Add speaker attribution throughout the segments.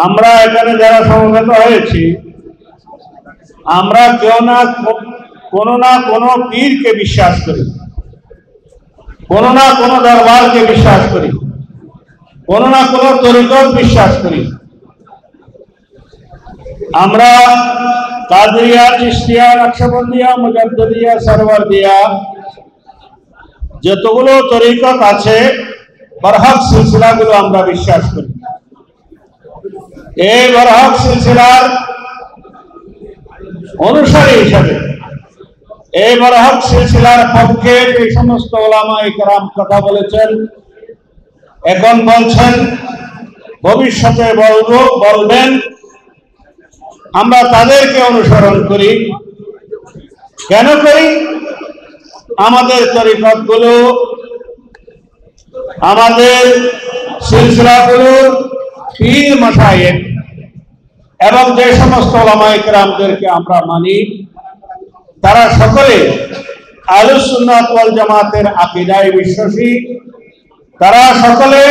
Speaker 1: আমরা এখানে যারা সমবেত হয়েছি, আমরা কেউ না কোনো পীরকে বিশ্বাস করি, কোনো না কোনো দরবারকে বিশ্বাস করি, কোনো না কোনো তরিকত বিশ্বাস করি। আমরা কাদরিয়া, চিশতিয়া, নকশবন্দিয়া, মুজাদ্দিদিয়া, সরওয়ারদিয়া যতগুলো তরিকত আছে, বরহক সিলসিলাগুলো আমরা বিশ্বাস করি। এই বরহক সিলসিলার অনুসারী হিসাবে, এই বরহক সিলসিলার পক্ষে যে সমস্ত উলামায়ে কেরাম কথা বলেছেন, এখন বলছেন, ভবিষ্যতে বলবেন, আমরা তাদেরকে অনুসরণ করি। কেন করি? আমাদের তরিকতগুলো, আমাদের সিলসিলাগুলো পীর মাশায়েখ এবং যে সমস্ত উলামায়ে কেরামদেরকে আমরা মানি, তারা সকলে আহলুস সুন্নাত ওয়াল জামাতের আকীদায় বিশ্বাসী। তারা সকলে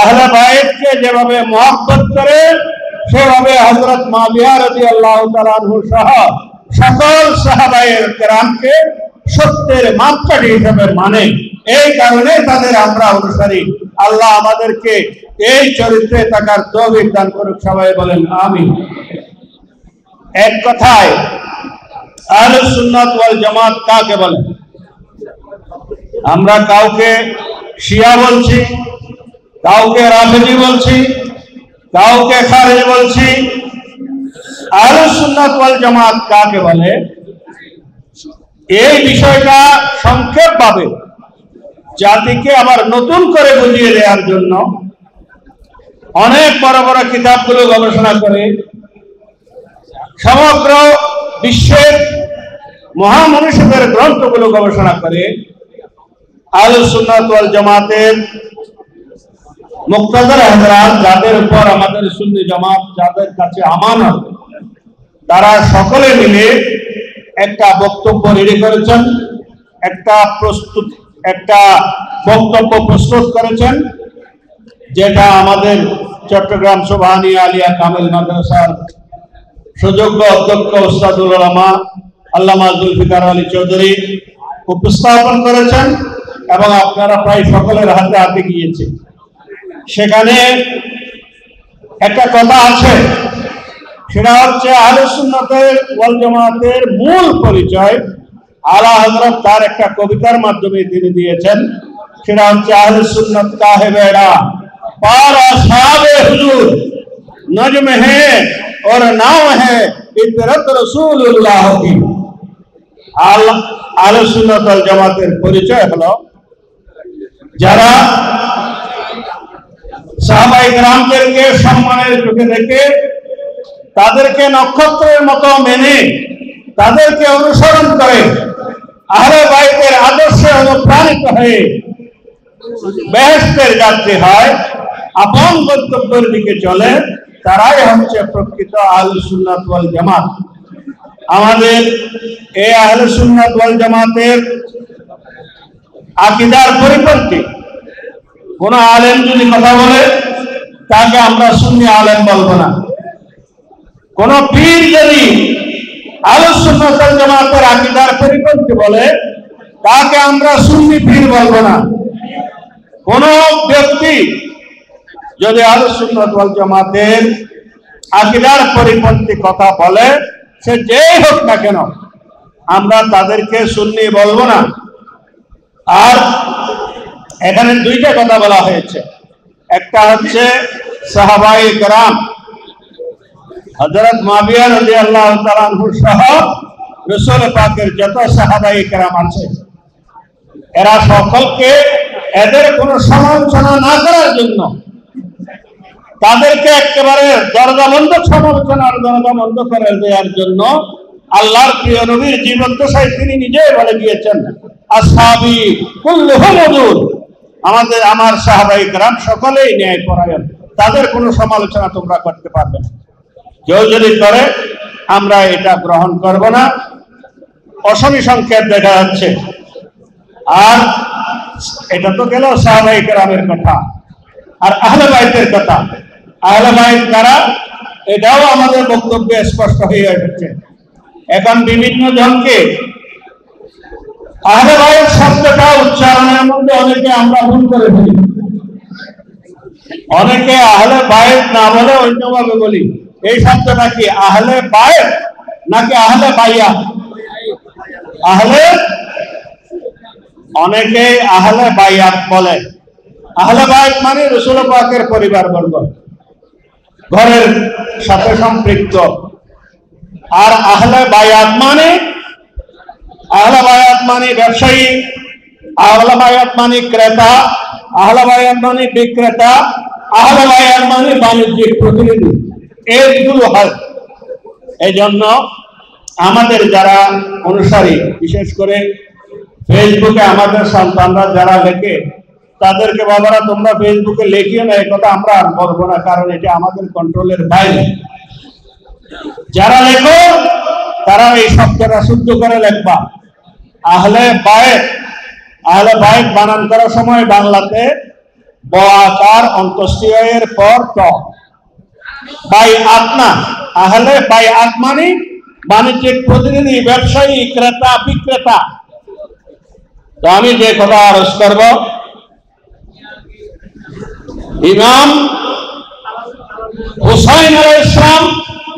Speaker 1: আহলে বায়তকে যেভাবে মুহাব্বত করে, সেভাবে হযরত মুআবিয়া রাদিয়াল্লাহু তাআলা আনহু সহ সকল সাহাবায়ে কেরামকে সত্যের মাপকাঠি হিসেবে মানে। এই কারণে তাদের আমরা অনুসারী। আল্লাহ আমাদেরকে এই চরিত্রে থাকার তৌফিক দান করুক। সবাই বলেন আমিন। এক কথায় আহলুস সুন্নাত ওয়াল জামাত কাকে বলে? আমরা কাউকে শিয়া বলছি, কাউকে রাফেজি বলছি, কাউকে খারিজি বলছি। আহলুস সুন্নাত ওয়াল জামাত কাকে বলে? এই বিষয়টা সংক্ষেপভাবে জাতিকে আবার নতুন করে বুঝিয়ে দেওয়ার জন্য অনেক বড় বড় কিতাবগুলো গবেষণা করে সমগ্র বিশ্বের মহামনীষীদের গ্রন্থগুলো গবেষণা করে আহলুস সুন্নাত ওয়াল জামাতের মুক্তাদার হযরত, যাদের উপর আমাদের সুন্নি জামাত, যাদের কাছে আমানত, তারা সকলে মিলে একটা বক্তব্য রেডি করেছেন, একটা বক্তব্য প্রস্তুত করেছেন, যেটা আমাদের চট্টগ্রাম সুবহানিয়া আলিয়া কামিল মাদ্রাসার সুযোগ্য অধ্যক্ষ উস্তাদুল উলামা আল্লামা জুলফিকার আলী চৌধুরী উপস্থাপন করেছেন এবং আপনারা প্রায় সকলের হাতে হাতে গিয়েছে। সেখানে একটা কথা আছে, সেটা হচ্ছে আহলুস সুন্নাত ওয়াল জামাতের মূল পরিচয় আলা হযরত তার একটা কবিতার মাধ্যমে তিনি দিয়েছেন। সেটা হচ্ছে আহলুস সুন্নাত কাহে বেড়া পার আসহাবে হুজুর নজম হে और नाम है इतरत रसूलुल्लाह की। আহলুস সুন্নাত ওয়াল জামাতের পরিচয় হলো যারা সাহাবায়ে কেরামদেরকে সম্মানের চোখে দেখে, তাদেরকে নক্ষত্রের মতো মেনে, তাদেরকে অনুসরণ করে, আহলে বাইতের আদর্শে অনুপ্রাণিত হয়ে বেহেশতের যাত্রী হয়, আপন গন্তব্যের দিকে চলে, তারাই হচ্ছে প্রকৃত আহলুস সুন্নাত ওয়াল জামাত। আমাদের এই আহলুস সুন্নাত ওয়াল জামাতের আকীদার পরিপন্থী কোন আলেম যদি কথা বলে, তাকে আমরা সুন্নি আলেম বলবো না। কোন পীর যদি আহলুস সুন্নাত ওয়াল জামাতের আকীদার পরিপন্থী বলে, তাকে আমরা সুন্নি পীর বলবো না। কোন ব্যক্তি যদি আহলুস সুন্নাত ওয়াল জামাতের আকীদার পরিপন্থী কথা বলে, সে যেই হোক না কেন, আমরা তাদেরকে সুন্নি বলবো না। আর এখানে দুইটা কথা বলা হয়েছে, একটা হচ্ছে সাহাবায়ে কেরাম, হযরত মুআবিয়া রাদিয়াল্লাহু তাআলা আনহু সহ রাসূল পাকের যত সাহাবায়ে কেরাম আছে, এরা সকলকে এদের কোনো সমালোচনা না করার জন্য, তাদেরকে একেবারে দরজা বন্ধ, সমালোচনার দরজা বন্ধ করে দেওয়ার জন্য আল্লাহর প্রিয় নবীর জীবদ্দশায় তিনি নিজেই বলে দিয়েছেন, আসহাবি কুল্লুহুম উদুল, আমার সাহাবায়ে কেরাম সকলেই ন্যায়পরায়ণ, তাদের কোনো সমালোচনা তোমরা করতে পারবে না। কেউ যদি করে, আমরা এটা গ্রহণ করব না। অশনি সংকেত দেখা যাচ্ছে। আর এটা তো গেল সাহাবায়ে কেরামের কথা আর আহলে বাইতের কথা। আহলে বাইত কারা, এটাও আমাদের বক্তব্যে স্পষ্ট হয়ে এসেছে। এখন বিভিন্ন জনকে আহলে বাইত শব্দটা উচ্চারণের মধ্যে অনেকে আমরা ভুল করে ফেলি। অনেকে আহলে বাইত না বলে অন্যভাবে বলি। এই শব্দটা কি আহলে বাইত নাকি আহলে বাইয়াত? আহলে, অনেকে আহলে বাইয়াত বলে। আহলে বাইত মানে রাসূল পাকের পরিবারবর্গ, ঘরের সাথে সম্পৃক্ত। আর আহলে বায়াত মানে ব্যবসায়ী, আহলে বায়াত মানে ক্রেতা, আহলে বায়াত মানে বিক্রেতা, আহলে বায়াত মানে বাণিজ্যিক প্রতিনিধি, এইগুলো হয়। এই জন্য আমাদের যারা অনুসারী, বিশেষ করে ফেসবুকে আমাদের সন্তানরা যারা লেখে, তাদেরকে বাবারা তোমরা ফেসবুকে লেখিও না, এই কথা আমরা আর বলবো না, কারণ এটা আমাদের কন্ট্রোলের বাইরে। যারা লেখো তারা এই শব্দটা শুদ্ধ করে লিখবা। আহলে বাইত, আহলে বাইত বানান করার সময় বাংলাতে ব আকার অন্তস্থীয় এর পর ত, বাইআত না। আহলে বাইআত মানে বাণিজ্যিক প্রতিনিধি, ব্যবসায়ী, ক্রেতা, বিক্রেতা। তো আমি যে কথা আরজ করব, ইমাম হুসাইন আলাইহিস সালাম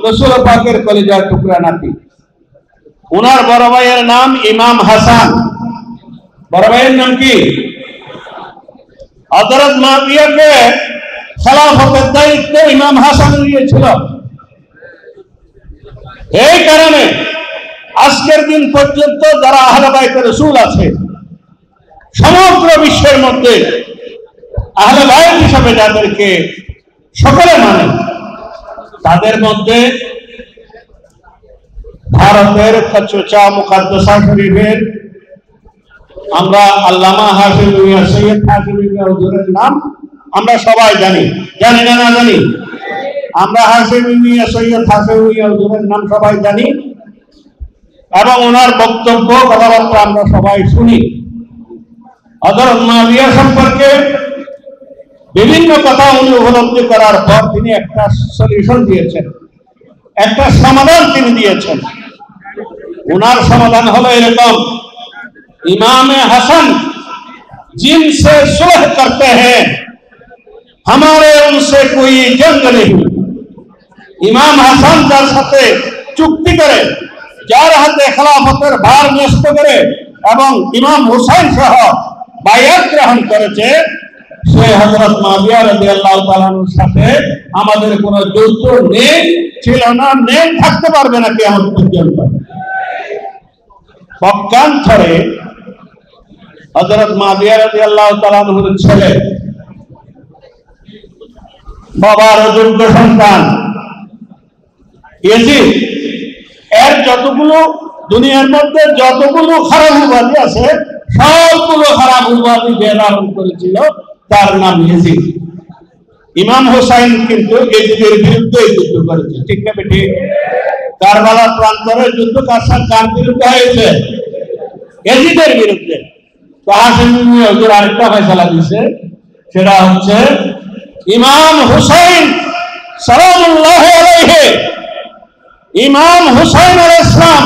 Speaker 1: রাসূল পাকের কলিজার টুকরা নাতি। ওনার বড় ভাইয়ের নাম ইমাম হাসান। বড় ভাইয়ের নাম কি? হযরত মুআবিয়াকে খেলাফতের দায়িত্ব ইমাম হাসান নিয়েছিল। এই কারণে আজকের দিন পর্যন্ত যারা আহলে বাইতের রাসূল আছে, সমগ্র বিশ্বের মধ্যে আহলে বাইত হিসেবে যাদেরকে সকলে মানে, তাদের মধ্যে ভারতের খচুচা মুকাদ্দাসা শরীফের আমরা আল্লামা হাফিজ মিয়া সৈয়দ হাফিজ মিয়া হুজুরের নাম আমরা সবাই জানি, জানি না জানি? আমরা হাফিজ মিয়া সৈয়দ হাফিজ মিয়া হুজুরের নাম সবাই জানি এবং ওনার বক্তব্য কথাবার্তা আমরা সবাই শুনি। হযরত মুআবিয়া সম্পর্কে বিভিন্ন কথা উনি উপলব্ধি করার পর তিনি একটা সলিউশন দিয়েছেন, একটা সমাধান তিনি দিয়েছেন। ওনার সমাধান হলো এরকম, ইমামে হাসান जिनसे सुलह करते हैं हमारे उनसे कोई जंग नहीं। ইমাম হাসান যার সাথে চুক্তি করে, যার হাতে খেলাফতের ভার ন্যস্ত করে এবং ইমাম হুসাইন সহ বায়াত গ্রহণ করেছে, সে হযরত মুআবিয়া রাদিয়াল্লাহু তাআলার সাথে আমাদের কোনো যুদ্ধ নেই, ছিল না, নেই, থাকতে পারবে না কিয়ামত পর্যন্ত। পক্ষান্তরে হযরত মুআবিয়া রাদিয়াল্লাহু তাআলার ছেলে, বাবার যোগ্য সন্তান ইয়াজিদ, এর যতগুলো দুনিয়ার মধ্যে যতগুলো খারাপ উপাধি আছে সবগুলো খারাপ উপাধি ধারণ করেছিল, তার নাম ইয়াজিদ। ইমাম হুসাইন কিন্তু ইয়াজিদের বিরুদ্ধে যুদ্ধ করেছে, ঠিক না বেঠিক? কারবালার প্রান্তরে যুদ্ধ কার বিরুদ্ধে হয়েছে? ইয়াজিদের বিরুদ্ধে। তো হাসান মিয়া হুজুর আরেকটা ফয়সালা দিয়েছে, সেটা হচ্ছে ইমাম হুসাইন সালামুল্লাহ আলাইহি, इमाम हुसैन अलैहिस्सलाम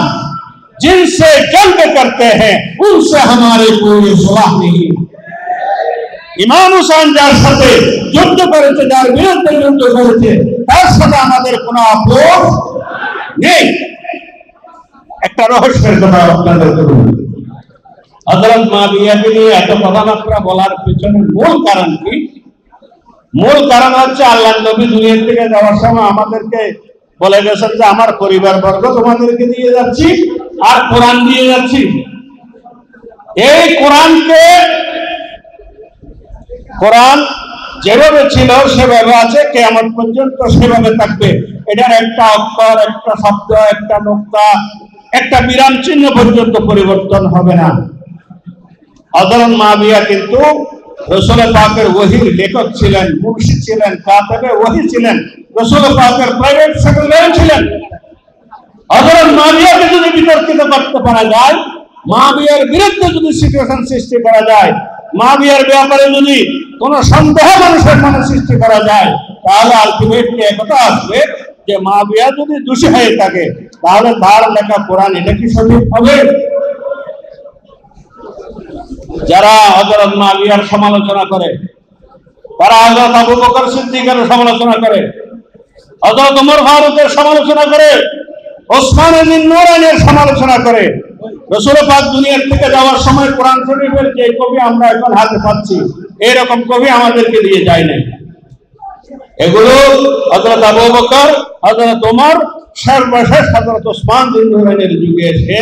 Speaker 1: जिनसे जंग करते हैं उनसे हमारे कोई सुलह नहीं। ইমাম হুসাইন যার সাথে যুদ্ধ করেছে, যার বিরুদ্ধে যুদ্ধ করেছে, তার সাথে আমাদের কোনো আপোষ নেই। একটা রহস্যের কথা আপনাদেরকে বলি, হযরত মুআবিয়াকে নিয়ে এত কথাবার্তা বলার পেছনে মূল কারণ কি? মূল কারণ হচ্ছে আল্লাহর নবী দুনিয়া থেকে যাওয়ার সময় আমাদেরকে বলে গেছেন যে আমার পরিবার বর্গ তোমাদেরকে দিয়ে যাচ্ছি আর কোরআন দিয়ে যাচ্ছি। এই কোরআন যেভাবে ছিল সেভাবে আছে, কিয়ামত পর্যন্ত সেভাবে থাকবে। এটার একটা অক্ষর, একটা শব্দ, একটা নোক্তা, একটা বিরাম চিহ্ন পর্যন্ত পরিবর্তন হবে না। হযরত মুআবিয়া কিন্তু রাসূল পাকের ওহীর লেখক ছিলেন, মুর্শিদ ছিলেন, কাতেবে ওহী ছিলেন, রাসূল পাকের প্রাইভেট সেক্রেটারি ছিলেন। হযরত মুআবিয়াকে যদি বিতর্কিত করতে পারা যায়, মুআবিয়ার বিরুদ্ধে যদি সিচুয়েশন সৃষ্টি করা যায়, মুআবিয়ার ব্যাপারে যদি কোনো সন্দেহ মানুষের মনে সৃষ্টি করা যায়, তাহলে আলটিমেটলি একথা আসবে যে মুআবিয়া যদি দোষী হয়ে থাকে তাহলে তার লেখা কোরআন এটা কি সঠিক হবে? যারা হযরত মুআবিয়ার সমালোচনা করে, তারা হযরত আবু বকর সিদ্দিকের সমালোচনা করে, হযরত ওমর ফারুকের সমালোচনা করে, ওসমান ইবনে নুরাইনের সমালোচনা করে, রাসূল পাক দুনিয়ার থেকে যাওয়ার সময় কোরআন শরীফের যে কপি আমরা এখন হাতে পাচ্ছি এরকম কপি আমাদেরকে দিয়ে যায় নাই। এগুলো হযরত আবু বকর, হযরত ওমর, সর্বশেষ হযরত ওসমান ইবনে নুরাইনের যুগে এসে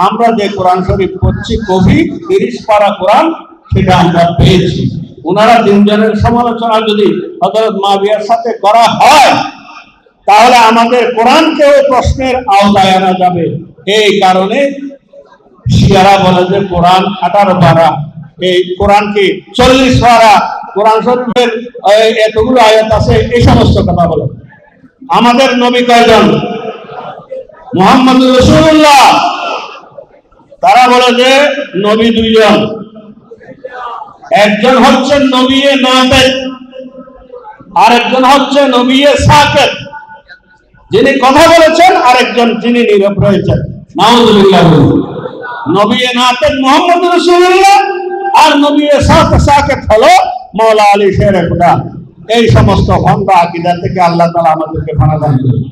Speaker 1: আমরা যে কোরআন শরীফ পড়ছি কবি 30 পারা কোরআন সেটা আমরা পেয়েছি। ওনারা তিনজনের সমালোচনা যদি হযরত মুআবিয়ার সাথে করা হয় তাহলে আমাদের কোরআনকেও প্রশ্নের আওতায় আনা যাবে। এই কারণে শিয়ারা বলে যে কোরআন 18 পারা, এই কোরআন কি 40 পারা, কোরআন শরীফের এতগুলো আয়াত আছে, এই সমস্ত কথা বলে। আমাদের নবী কয়জন? মুহাম্মদুর রাসূলুল্লাহ। তারা বলে যে নবী দুইজন, একজন হচ্ছে নবিয়ে নাতিক, আরেকজন হচ্ছে নবিয়ে সাকিত, যিনি কথা বলেছেন, আরেকজন যিনি নীরব রয়েছেন। নাউযুবিল্লাহ। নবিয়ে নাতিক মুহাম্মদুর রাসূলুল্লাহ আর নবিয়ে সাকিত হলো মাওলা আলী শের খুদা। এই সমস্ত ভণ্ড আকীদা থেকে আল্লাহ তাআলা আমাদেরকে পানাহ দান করুন।